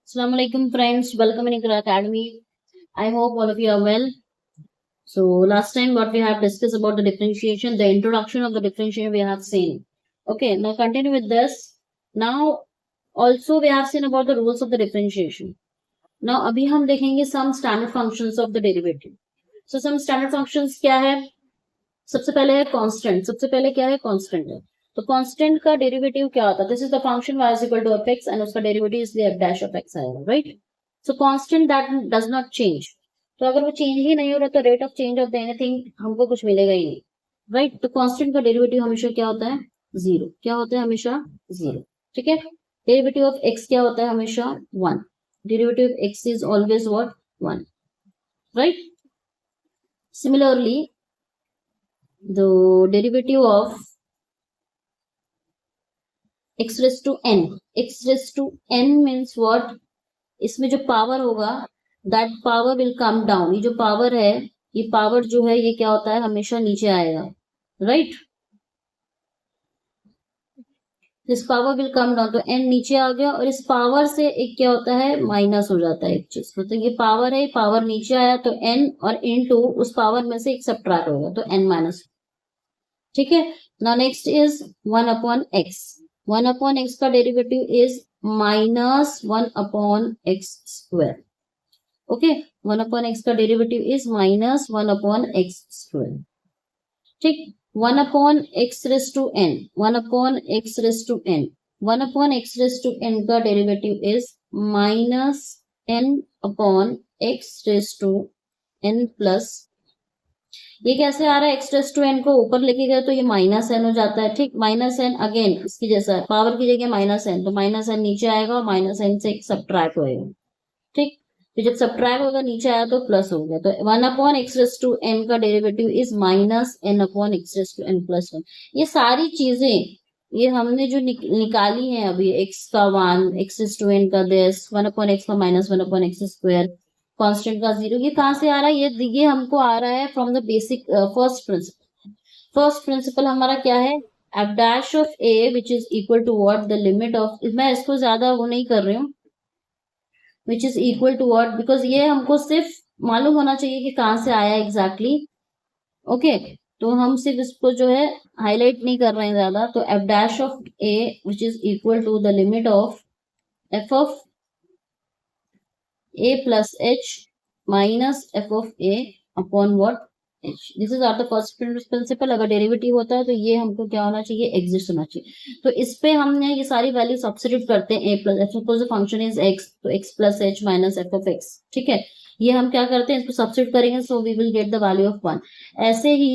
Assalamu alaikum friends, welcome in Iqra Academy. I hope all of you are well. So last time what we have discussed about the differentiation, the introduction of the differentiation we have seen. Okay, now continue with this. Now also we have seen about the rules of the differentiation. Now अभी हम देखेंगे some standard functions of the derivative. So some standard functions क्या है? सबसे पहले है constant. सबसे पहले क्या है? कांस्टेंट है. तो कांस्टेंट का डेरिवेटिव क्या होता है? This is the function y is equal to f x and उसका derivative is f dash of x आएगा, right? So constant that does not change. तो अगर वो चेंज ही नहीं हो रहा तो rate of change of anything हमको कुछ मिलेगा ही नहीं, राइट? तो कांस्टेंट का डेरिवेटिव हमेशा क्या होता है? जीरो. क्या होता है? हमेशा जीरो. ठीक है. डेरिवेटिव ऑफ x क्या होता है? हमेशा one. Derivative of x is always what? One, right? Similarly the derivative of x raised to n. x raised to n means what? इसमें जो पावर होगा that power will come down. ये जो power है, ये पावर जो है ये क्या होता है? हमेशा नीचे आएगा, right? This power will come down. तो n नीचे आ गया और इस पावर से एक क्या होता है? माइनस हो जाता है एक चीज. तो ये पावर है, पावर नीचे आया तो n और इनटू उस पावर में से एक सब्ट्रैक्ट होगा तो n माइनस. ठीक है. Now next is 1 upon x. 1 upon x का derivative is minus 1 upon x square. Okay. 1 upon x का derivative is minus 1 upon x square. ठीक. 1 upon x raise to n. 1 upon x raise to n. 1 upon x raise to n का derivative is minus n upon x raise to n plus. ये कैसे आ रहा है? X raise to N को ऊपर लेके गए तो ये माइनस एन हो जाता है. ठीक. माइनस एन अगेन इसकी जैसा है, पावर की जगह माइनस एन, तो माइनस एन नीचे आएगा और माइनस एन से एक सब्ट्रैक्ट होएगा. ठीक. तो जब सब्ट्रैक्ट होगा नीचे आया तो प्लस हो गया. तो 1 upon x raise to n का derivative is minus n upon x raise to n plus one. ये सारी चीजें ये हमने जो निकाली है अभी, एक्स का 1, एक्स रेस टू एन का दिस, 1 अपॉन एक्स का minus 1 upon x square, constant का जीरो, ये कहां से आ रहा है? ये हमको आ रहा है from the basic first principle. First principle हमारा क्या है? F dash of a which is equal to what? The limit of, मैं इसको ज्यादा वो नहीं कर रही हूँ, which is equal to what, because ये हमको सिर्फ मालूम होना चाहिए कि कहां से आया एग्जैक्टली. ओके. तो हम सिर्फ इसको जो है हाईलाइट नहीं कर रहे हैं ज्यादा. तो f dash of a which is equal to the limit of f of a plus h minus f of a upon what? h. This is our the first principle. अगर डेरिवेटिव होता है तो ये हमको क्या होना चाहिए? एग्जिस्ट होना चाहिए. तो इस पे हमने ये सारी वैल्यू सब्स्टिट्यूट करते हैं. a plus, suppose function is x, तो x plus h minus f of x. ठीक है. ये हम क्या करते हैं? इसको सब्स्टिट्यूट करेंगे, so we will get the value of 1. ऐसे ही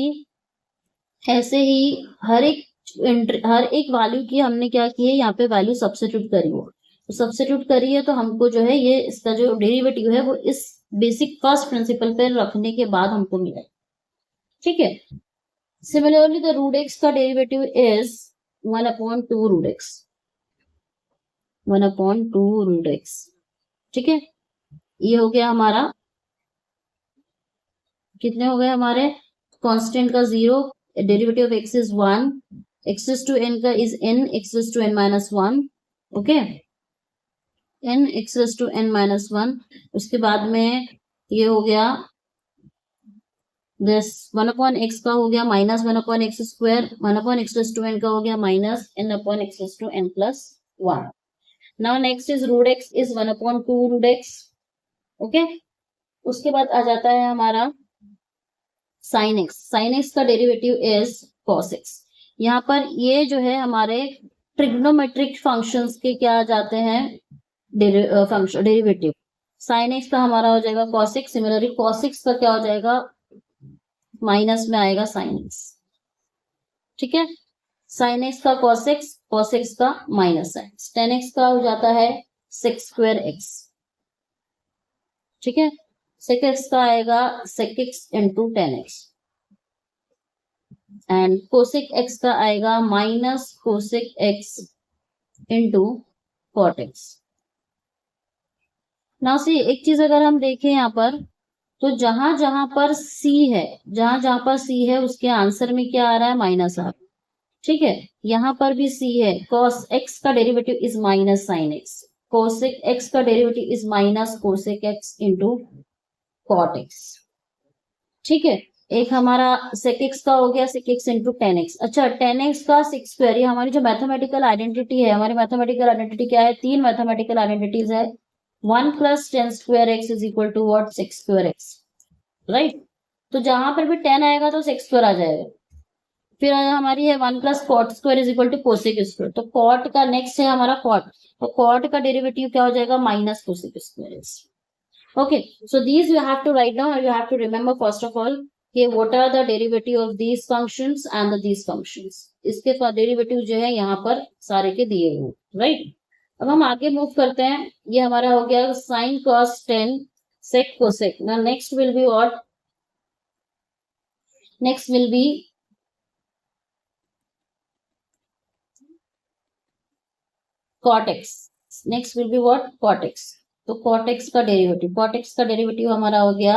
हर एक वैल्यू की हमने क्या की है? यहाँ पे वैल्यू सब्स्टिट्यूट करी है. तो सब्स्टिट्यूट करिए तो हमको जो है ये इसका जो डेरिवेटिव है वो इस बेसिक फर्स्ट प्रिंसिपल पे रखने के बाद हमको मिला. ठीक है. सिमिलरली द रूट एक्स का derivative is 1 upon 2 root x. 1 upon 2 root x. ठीक है. ये हो गया हमारा, कितने हो गए हमारे? कांस्टेंट का zero, derivative of x is 1, x to n का is n, x to n minus 1. Okay. n x raise to n minus 1. उसके बाद में ये हो गया दिस 1 अपॉन एक्स का हो गया minus 1 upon x square. 1 upon x raise to n का हो गया minus n upon x raise to n plus 1. Now next is root x is 1 upon 2 root x. Okay. उसके बाद आ जाता है हमारा साइन एक्स. साइन एक्स का डेरिवेटिव इज कॉस एक्स. यहाँ पर ये जो है हमारे ट्रिग्नोमेट्रिक फंक्शंस के क्या आ जाते हैं? Function derivative. साइन एक्स का हमारा हो जाएगा cos x. Similarly cos x का क्या हो जाएगा? माइनस में आएगा साइन एक्स. ठीक है. साइन एक्स का कॉस एक्स का minus sine x. Ten x का हो जाता है सेक स्क्वायर एक्स. ठीक है. सेक एक्स का आएगा sec x into tan x. And cosec x का आएगा minus cosec x into cot x. Now see एक चीज अगर हम देखें यहाँ पर, तो जहां जहां पर C है उसके आंसर में क्या आ रहा है? माइनस आ रहा है. ठीक है. यहाँ पर भी C है. कॉस एक्स का derivative is minus sine x. Cosec x का derivative is minus cosec x into cot x. ठीक है, एक हमारा सेक एक्स का हो गया sec x into tan x. अच्छा, टेन एक्स का सिक्स स्क्वायर, ये हमारी जो मैथमेटिकल आइडेंटिटी है, हमारी मैथमेटिकल आइडेंटिटी क्या है, तीन मैथमेटिकल आइडेंटिटीज है। 1 plus tan square x is equal to what, sec square x, right. तो जहां पर भी 10 आएगा तो सिक्स स्क्वायर आ जाएगा। फिर हमारी है 1 plus cot square is equal to cosec square, तो कॉट का नेक्स्ट है हमारा कॉट, तो कॉट का डेरिवेटिव क्या हो जाएगा, minus cosec square x. Okay, so these you have to write down, or you have to remember first of all कि what are the derivative of these functions and these functions। इसके derivative जो है यहाँ पर सारे के दिए हुए, राइट। अब हम आगे मूव करते हैं, ये हमारा हो गया sign cos 10 sec cosec। now next will be what, next will be cot x, next will be what, cot x। तो cot x का डेरिवेटिव, cot x का डेरिवेटिव हमारा हो गया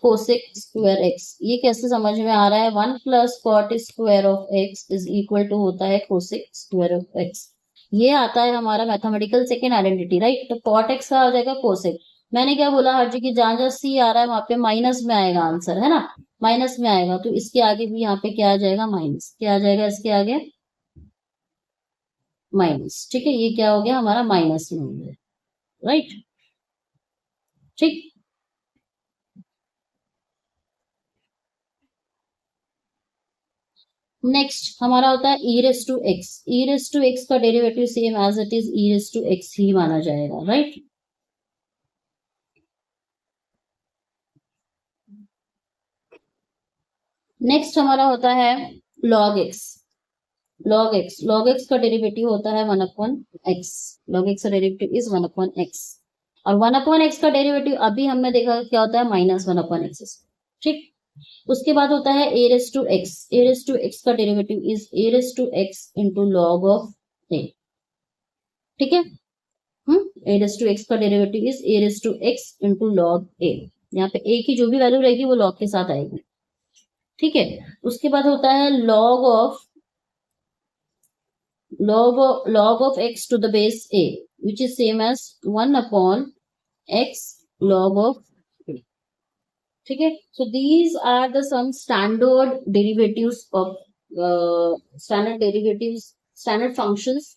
कोसेक स्क्वायर एक्स। ये कैसे समझ में आ रहा है, 1 plus cot square of x is equal to होता है कोसेक स्क्वायर ऑफ एक्स। ये आता है हमारा मैथमेटिकल सेकेंड आइडेंटिटी, राइट। तो कॉट एक्स का हो जाएगा कोसेक। मैंने क्या बोला, हर जगह जहां जहां सी आ रहा है वहां पे माइनस में आएगा आंसर, है ना, माइनस में आएगा। तो इसके आगे भी यहाँ पे क्या आ जाएगा, माइनस। क्या आ जाएगा इसके आगे, माइनस। ठीक है, ये क्या हो गया हमारा, माइनस में हो गया, राइट। ठीक, नेक्स्ट हमारा होता है e raise to x. E raise to x का derivative same as it is e raise to x ही माना जाएगा, राइट। नेक्स्ट हमारा होता है log x. Log x, log x का डेरिवेटिव होता है 1 अपॉन एक्स। लॉग एक्स का डेरिवेटिव इज 1 अपॉन एक्स, और 1 अपॉन एक्स का डेरिवेटिव अभी हमने देखा क्या होता है, माइनस 1 अपॉन एक्स। ठीक, उसके बाद होता है a raise to x. A raise to x का derivative is a raise to x into log of a. ठीक है, ए रेस टू एक्स का derivative is a raise to x into log a. यहाँ पे ए की जो भी value रहेगी वो लॉग के साथ आएगी। ठीक है, उसके बाद होता है log of x to the base a, which is same as 1 upon x log of a। ठीक है, so these are the some standard derivatives of standard functions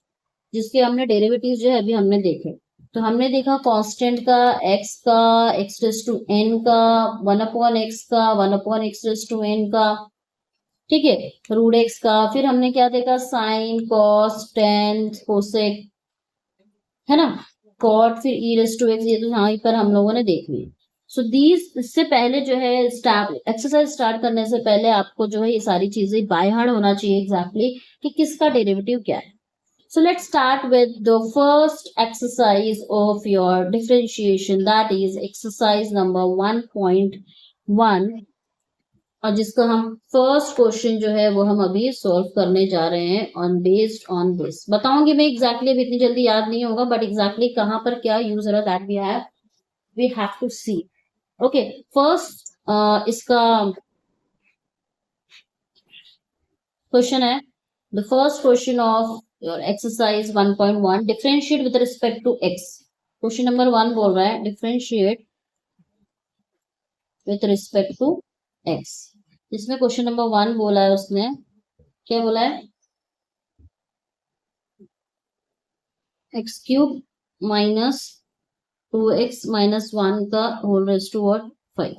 जिसके हमने डेरिवेटिव जो है अभी हमने देखे। तो हमने देखा कांस्टेंट का, x का, x रेस टू n का, 1 अपॉन x का, 1 upon x raise to n का, ठीक है, रूट एक्स का। फिर हमने क्या देखा, साइन, कॉस, टेन, कोसेक, है ना, कॉट, फिर ई रेस टू एक्स, ये तो यहाँ पर हम लोगों ने देख ली। सो दीज, इससे पहले जो है एक्सरसाइज स्टार्ट करने से पहले आपको जो है ये सारी चीजें बाय हार्ट होना चाहिए एग्जैक्टली कि किसका डेरिवेटिव क्या है। So let's start with the first exercise of your differentiation, that is exercise number 1.1, और जिसका हम फर्स्ट क्वेश्चन जो है वो हम अभी सॉल्व करने जा रहे हैं ऑन बेस्ड ऑन दिस। बताऊंगी मैं एग्जैक्टली, अभी इतनी जल्दी याद नहीं होगा, बट एग्जैक्टली कहां पर क्या यूज हो रहा है that we have to see. Okay, first इसका क्वेश्चन है, the first question of your exercise 1.1, differentiate with respect to x. Question number 1 बोल रहा है differentiate with respect to x. इसमें क्वेश्चन नंबर 1 बोला है, उसने क्या बोला है, x cube minus 2x minus 1 का होल रेज टू व्हाट 5।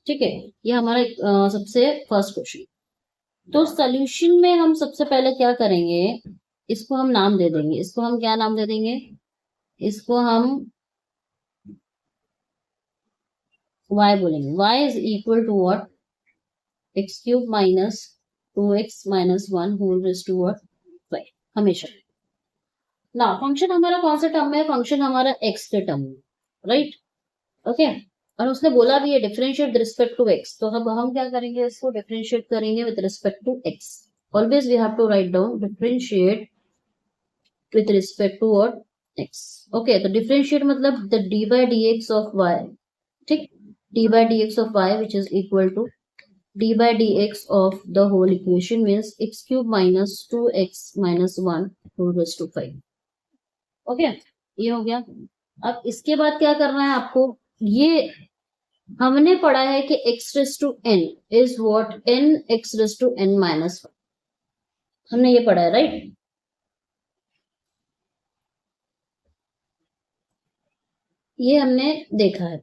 ठीक है, ये हमारा सबसे फर्स्ट क्वेश्चन। तो सोल्यूशन में हम सबसे पहले क्या करेंगे, इसको हम नाम दे देंगे। इसको हम क्या नाम दे देंगे, इसको हम y बोलेंगे। y is equal to what, x cube minus 2x minus 1 whole raise to what 5, हमेशा। ना फंक्शन हमारा कौन से टर्म में है, फंक्शन हमारा x के टर्म में, राइट। ओके, और उसने बोला भी है differentiate with respect to x, तो अब हम क्या करेंगे, इसको डिफरेंशिएट करेंगे with respect to x। Always we have to write down differentiate with respect to what x। Okay, तो डिफरेंशिएट मतलब the d by d x of y। ठीक, d by d x of y which is equal to d by dx of the whole equation means x cube minus 2x minus 1 whole raised to 5. Okay, ये हो गया। अब इसके बाद क्या करना है आपको, ये हमने पढ़ा है कि x raise to n is what n x raise to n minus 1, हमने ये पढ़ा है राइट। ये हमने देखा है,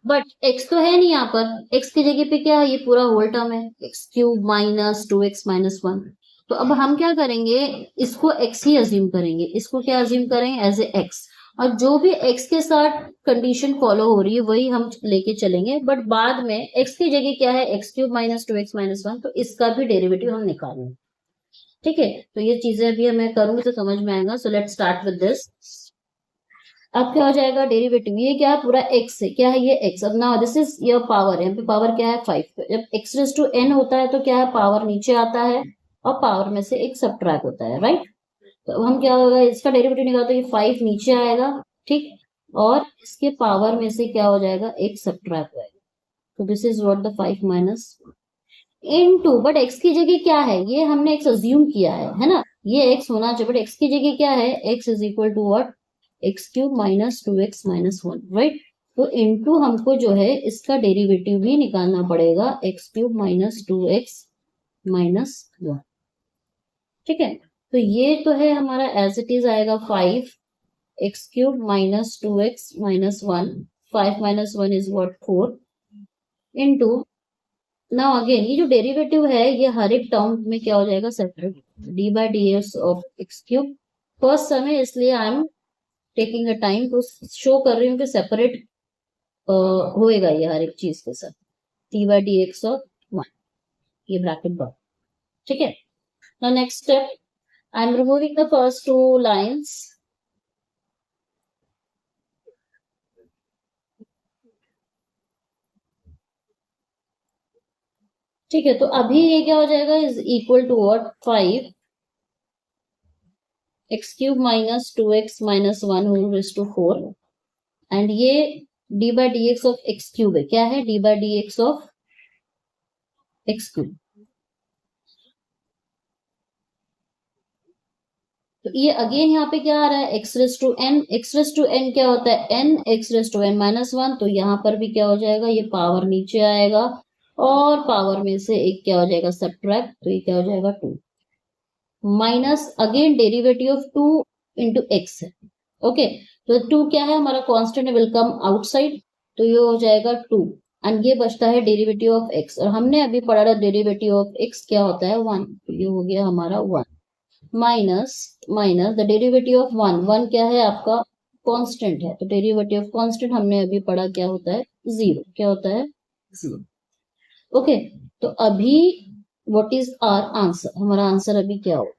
बट x तो है नहीं यहाँ पर, x की जगह पे क्या है, ये पूरा होल टर्म है x cube minus 2x minus 1। तो अब हम क्या करेंगे, इसको x ही अज्यूम करेंगे, इसको क्या अज्यूम करेंगे एज ए x, और जो भी x के साथ कंडीशन फॉलो हो रही है वही हम लेके चलेंगे, बट बाद में x की जगह क्या है x cube minus 2x minus 1, तो इसका भी डेरिवेटिव हम निकालेंगे। ठीक है, तो ये चीजें अभी मैं करूंगी तो समझ में आएगा। So let's start with this. अब क्या हो जाएगा डेरिवेटिव, ये क्या है पूरा x है, क्या है ये x। अब now this is your power, यहाँ पे पावर क्या है 5। तो जब x रेज टू n होता है तो क्या है पावर नीचे आता है और पावर में से एक सबट्रैक्ट होता है राइट। तो अब हम क्या होगा, इसका डेरिवेटिव निकालते हैं, 5 नीचे आएगा ठीक, और इसके पावर में से क्या हो जाएगा एक सबट्रैक्ट आएगा। तो this is what the 5 minus into, but x की जगह क्या है, ये हमने x अज्यूम किया है ना, ये x होना चाहिए, बट x की जगह क्या है x is equal to what x cube minus 2x minus 1 right. तो इनटू हमको जो है इसका डेरिवेटिव भी निकालना पड़ेगा x cube minus 2x minus 1। ठीक है, तो ये तो है हमारा एज इट इज आएगा 5 x cube minus 2x minus 1, 5 minus 1 is what 4 into, now again ये जो डेरिवेटिव है ये हर एक टर्म में क्या हो जाएगा separate, D by d x of x cube. First समय इसलिए I am taking a time तो शो कर रही हूँ कि सेपरेट होएगा ये हर एक चीज के साथ, d by d x of 1, ये ब्रैकेट बॉक्स। ठीक है, now next step, I am removing the first two lines. ठीक है, तो अभी ये क्या हो जाएगा is equal to what 5 x cube minus 2x minus 1 whole raise to 4, and ये d by d x of x cube है, क्या है d by d x of x cube. तो ये अगेन यहाँ पे क्या आ रहा है x raise to n, x raise to n क्या होता है n x raise to n minus 1, तो यहाँ पर भी क्या हो जाएगा ये पावर नीचे आएगा और पावर में से एक क्या हो जाएगा सब्ट्रैक्ट, तो ये क्या हो जाएगा 2 minus again derivative of 2 into x है। ओके, तो 2 क्या है हमारा कांस्टेंट विल कम आउटसाइड, तो ये हो जाएगा 2 एंड ये बचता है डेरिवेटिव ऑफ एक्स, और हमने अभी पढ़ा था डेरिवेटिव ऑफ एक्स क्या होता है 1, तो ये हो गया हमारा 1 minus minus the derivative of 1, 1 क्या है आपका कांस्टेंट है, तो डेरिवेटिव ऑफ कांस्टेंट हमने अभी पढ़ा क्या होता है 0, क्या होता है 0। ओके, तो अभी व्हाट इज आवर आंसर, हमारा आंसर अभी क्या हो,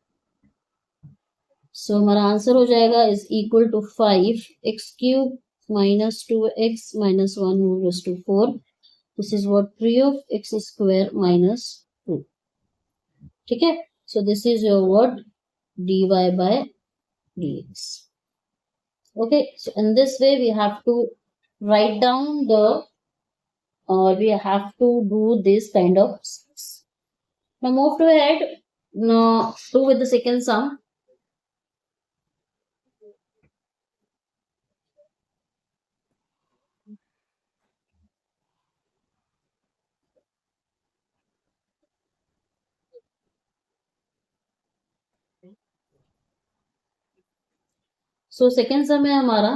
सो हमारा आंसर हो जाएगा is equal to 5 x cube minus 2x minus 1 whole raise to 4, this is what 3 of x square minus 2। ठीक है, so this is your what dy by dx। okay, so in this way we have to write down the, or we have to do this kind of steps. Now move to ahead, now do with the second sum। so second sum है हमारा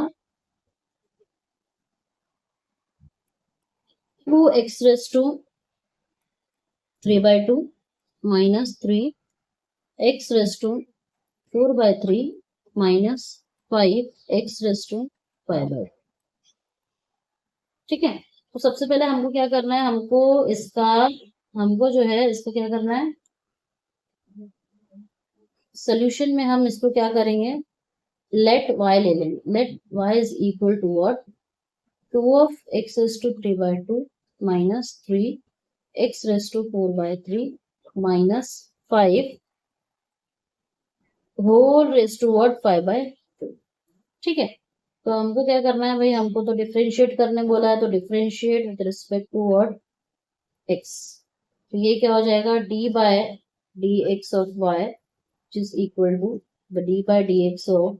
2x raised to 3 by 2 minus 3 x raised to 4 by 3 minus 5 x raised to 5 by 2। ठीक है, तो सबसे पहले हमको क्या करना है, हमको इसका, हमको जो है इसको क्या करना है, सोल्यूशन में हम इसको क्या करेंगे लेट y ले लेंगे, let y is equal to what 2 of x raise to 3 by 2 minus 3 x raise to 4 by 3 minus 5 whole raise to what 5 by 2। ठीक है, तो हमको क्या करना है भाई, हमको तो डिफरेंशिएट करने बोला है, तो differentiate with respect to what x, तो ये क्या हो जाएगा d by d x of y which is equal to the d by dx of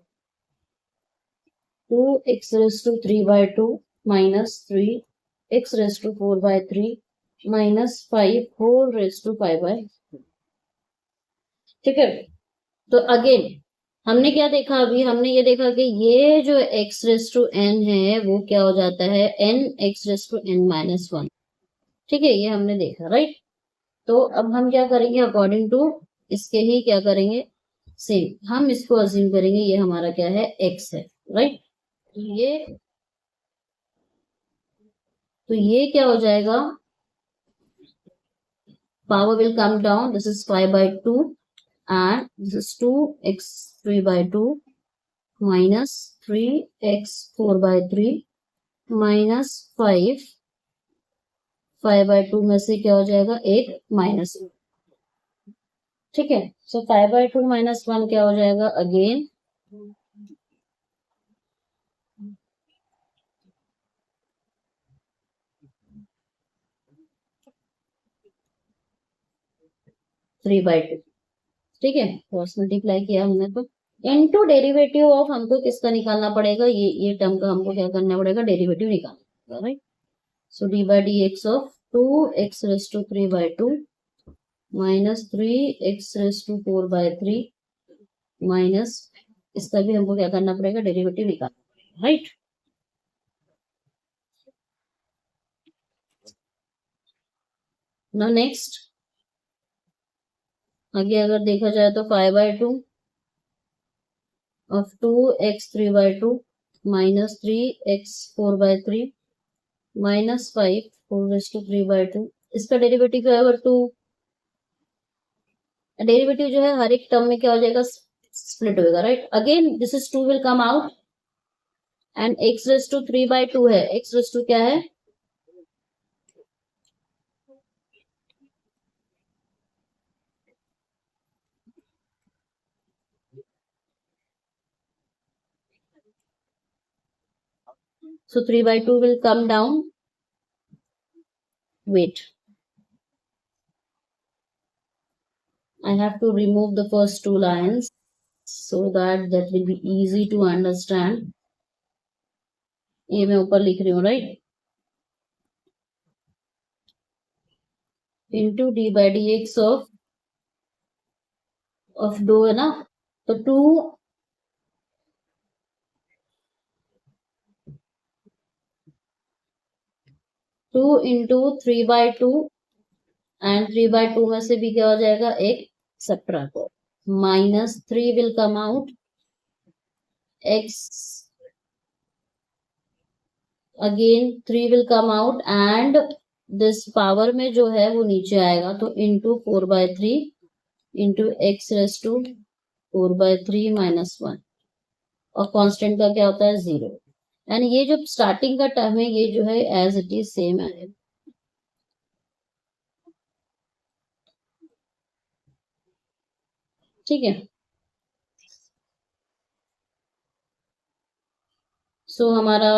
2x⁻³ minus 3x⁻⁴/3 minus 5 ठीक है। तो अगेन हमने क्या देखा, अभी हमने ये देखा कि ये जो x⁻n है वो क्या हो जाता है nx⁻n-1। ठीक है, ये हमने देखा, राइट। तो अब हम क्या करेंगे, अकॉर्डिंग टू इसके ही क्या करेंगे, सेम हम इसको अज्यूम करेंगे ये हमारा क्या है, x है, राइट। तो ये क्या हो जाएगा, power will come down, this is 5/2 and this is 2x3/2 minus 3x4/3 minus 5/2 में से क्या हो जाएगा, एक माइनस। ठीक है, सो 5/2 minus 1 क्या हो जाएगा, अगेन 3/2। ठीक है, क्रॉस मल्टीप्लाई किया हमने तो इनटू डेरिवेटिव ऑफ, हमको किसका निकालना पड़ेगा, ये टर्म का हमको क्या करना पड़ेगा, डेरिवेटिव निकालना पड़ेगा, right. So D by d x of 2x⁻³ minus 3x⁻⁴/3 minus, इसका भी हमको क्या करना पड़ेगा, डेरिवेटिव निकालना पड़ेगा, राइट। नाउ नेक्स्ट, आगे अगर देखा जाए तो 5/2 of 2x3/2 minus 3x4/3 minus 5 4/3/2, इसका डेरिवेटिव क्या होगा, 2। डेरिवेटिव जो है हर एक टर्म में क्या हो जाएगा, स्प्लिट होगा, right. Again this is 2 will come out and x⁻³ है, x⁻² क्या है, so 3/2 will come down, wait, I have to remove the first two lines so that will be easy to understand। ये मैं ऊपर लिख रही हूँ, right, into D by d x of 2 है ना, तो 2 इंटू 3/2 एंड 3/2 में से भी क्या हो जाएगा, एक subtract, minus 3 will come out, x again 3 will come out and this power में जो है वो नीचे आएगा, तो इंटू 4/3 इंटू x⁻⁴/3 माइनस 1, और कांस्टेंट का क्या होता है, 0। यानी ये जो स्टार्टिंग का टर्म है ये जो है एज इट इज सेम है। ठीक है, सो हमारा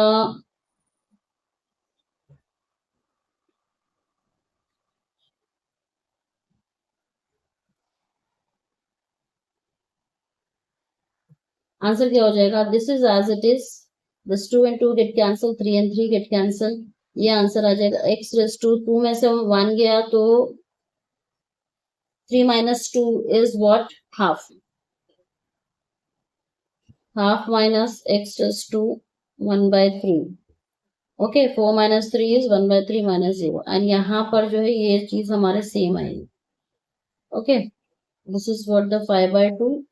आंसर क्या हो जाएगा, this is as it is, this 2 and 2 get cancel, 3 and 3 get cancel, ये आंसर आ जाएगा। x⁻2 में से 1 गया तो 3 minus 2 is what, half, half minus x⁻2 1/3, okay, 4 minus 3 is 1/3 minus 0, and यहाँ पर जो है ये चीज हमारे सेम आएगी, okay. This is what the 5/2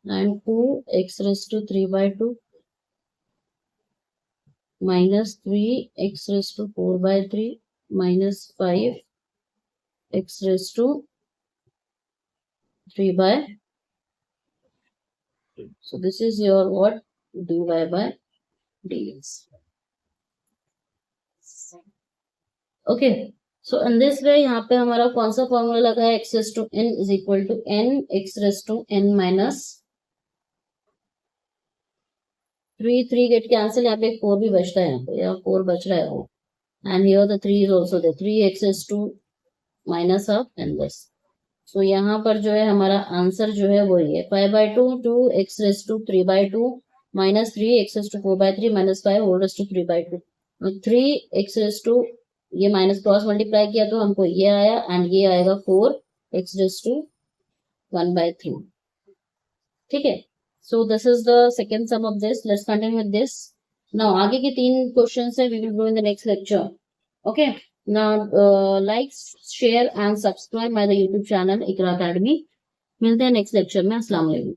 and 2x⁻³ minus 3x⁻⁴/3 minus 5x⁻3/2. So this is your what, dy by dx. Okay, so in this way यहाँ पे हमारा कौन सा फॉर्मूला लगा है, x⁻n is equal to n x⁻n minus 3 get cancel, यहाँ पे 4 भी बचता है, यहाँ पे यहाँ 4 बच रहा है, and here the 3 is also there, 3x⁻2 minus of n बस। सो यहाँ पर जो है हमारा आंसर जो है वही है 5/2 2x⁻³ 3/2 minus 3x⁴/3 minus 5 3 x⁴, ये माइनस क्रॉस मल्टीप्लाई किया तो हमको ये आया, एंड ये आएगा 4x⁴1/3। ठीक है, so this is the second sum of this. Let's continue with this. Now आगे के 3 क्वेश्चन है, we will do in the next lecture. Okay, now like, share and subscribe my the YouTube channel Iqra Academy. मिलते हैं next lecture में। अस्सलाम वालेकुम।